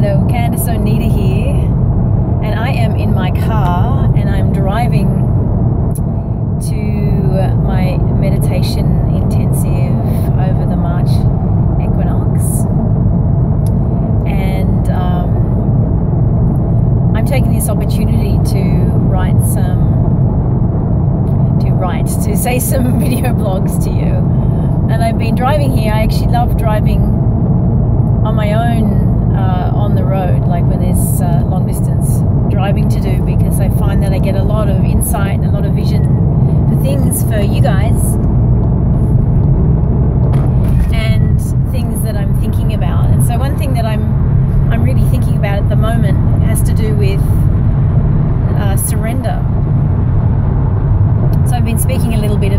Hello, Candice, Oneida here, and I am in my car and I'm driving to my meditation intensive over the March equinox, and I'm taking this opportunity to say some video blogs to you. And I've been driving here. I actually love driving on my own on the road, like when there's long distance driving to do, because I find that I get a lot of insight and a lot of vision for things for you guys and things that I'm thinking about. And so one thing that I'm really thinking about at the moment has to do with surrender. So I've been speaking a little bit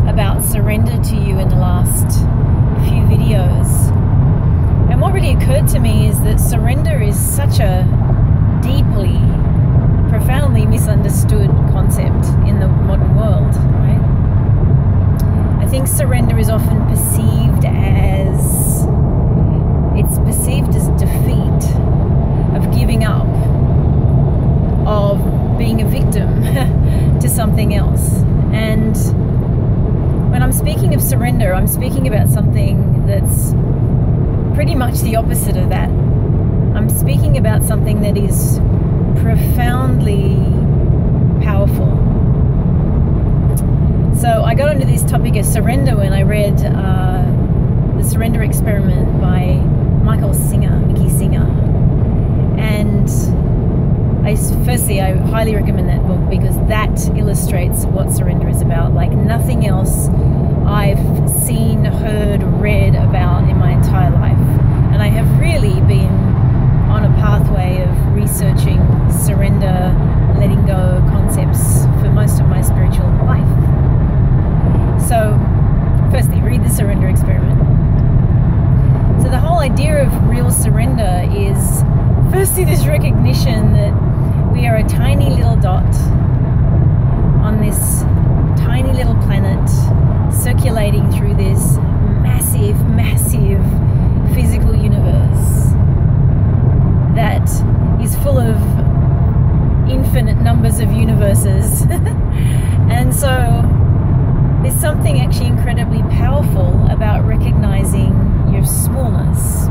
about surrender to you in the last few videos. And what really occurred to me is that surrender is such a deeply, profoundly misunderstood concept in the modern world, right? I think surrender is often perceived as defeat, of giving up, of being a victim to something else. And when I'm speaking of surrender, I'm speaking about something that's pretty much the opposite of that. I'm speaking about something that is profoundly powerful. So I got onto this topic of surrender when I read The Surrender Experiment by Mickey Singer. And I highly recommend that book, because that illustrates what surrender is about like nothing else I've seen, heard, read about in my entire life. And I have really been on a pathway of researching surrender, letting go concepts for most of my spiritual life. So, firstly, read The Surrender Experiment. So the whole idea of real surrender is, firstly, this recognition that we are a tiny little dot on this tiny little planet, circulating through this massive physical universe that is full of infinite numbers of universes. And so there's something actually incredibly powerful about recognizing your smallness.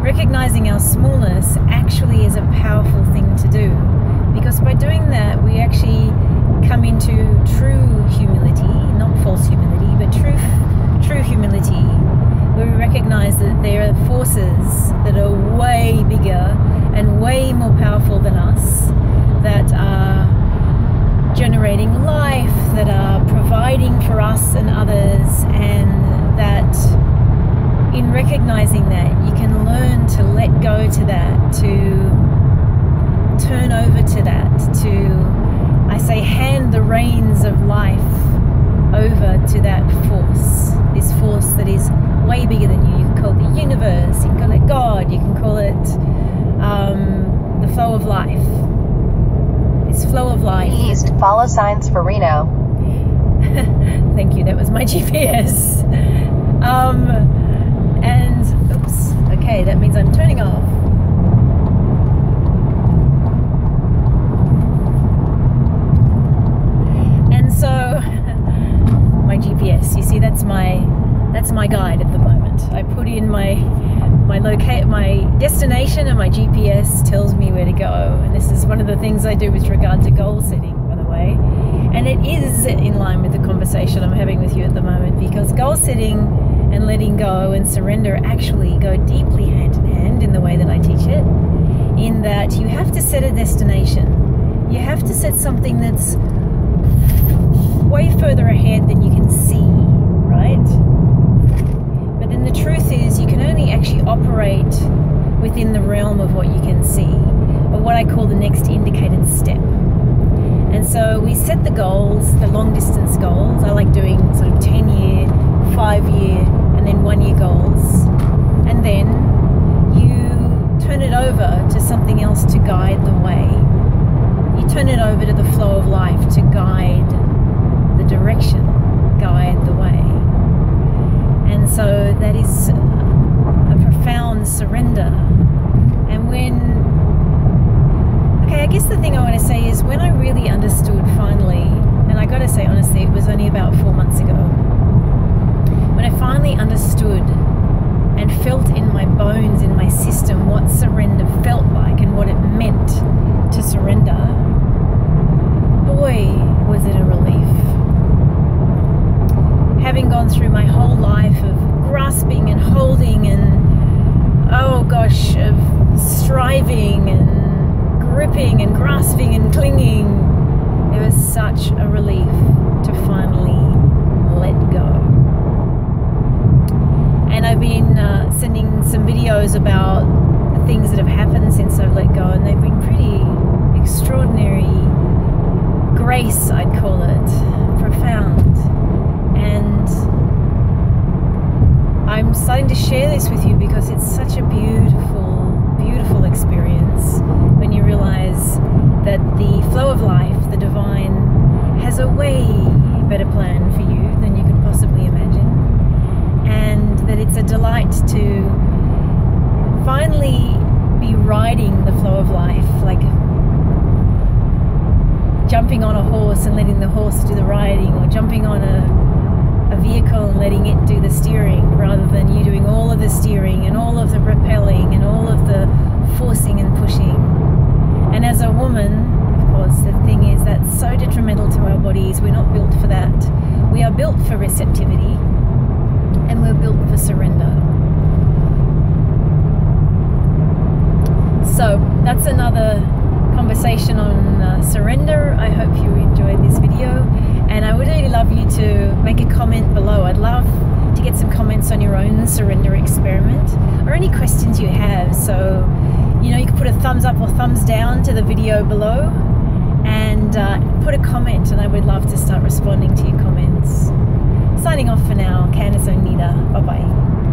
Recognizing our smallness actually is a powerful thing to do, because by doing that we actually come into true humility, not false humility, but true humility, where we recognize that there are forces that are way bigger and way more powerful than us, that are generating life, that are providing for us and others, and that in recognizing that, you can learn to let go to that, to turn over to that, to, I say, hand the reins of life over to that force, this force that is way bigger than you. You can call it the universe, you can call it God, you can call it the flow of life. This flow of life. East, follow signs for Reno. Thank you, that was my GPS. And, oops, okay, that means I'm turning off. And so, my GPS, you see, that's my guide at the moment. I put in my destination, and my GPS tells me where to go. And this is one of the things I do with regard to goal setting, by the way. And it is in line with the conversation I'm having with you at the moment, because goal setting and letting go and surrender actually go deeply hand in hand in the way that I teach it, in that you have to set a destination. You have to set something that's way further ahead than you can see, right? But then the truth is, you can only actually operate within the realm of what you can see, or what I call the next indicated step. And so we set the goals, the long distance goals. I like doing sort of 10-year, 5-year, and then 1-year goals. And then you turn it over to something else to guide the way. You turn it over to the flow of life to guide the direction, guide the way. And so that is a profound profound surrender. And I guess the thing I want to say is when I really understood finally, and I got to say honestly, it was only about 4 months ago, when I finally understood and felt in my bones, in my system, what surrender felt like and what it meant to surrender, boy, was it a relief. Having gone through my whole life of grasping and holding and, oh gosh, of striving and gripping and grasping and clinging, it was such a relief to finally let go. And I've been sending some videos about the things that have happened since I've let go, and they've been pretty extraordinary grace, I'd call it, profound. And I'm starting to share this with you because it's such a beautiful, beautiful experience when you realize that the flow of life, the divine, has a way better plan for you than you could possibly imagine, and that it's a delight to finally be riding the flow of life, like jumping on a horse and letting the horse do the riding, or jumping on a vehicle and letting it do the steering, rather than you doing all of the steering and all of the propelling and all of the forcing and pushing. And as a woman, of course, the thing is that's so detrimental to our bodies. We're not built for that. We are built for receptivity, and we're built for surrender. So that's another conversation on surrender. I hope you enjoyed this video, and I would really love you to make a comment below. I'd love to get some comments on your own surrender experiment, or any questions you have. So, you know, you can put a thumbs up or thumbs down to the video below, and put a comment, and I would love to start responding to your comments. Signing off for now, Candice, Oneida. Bye bye.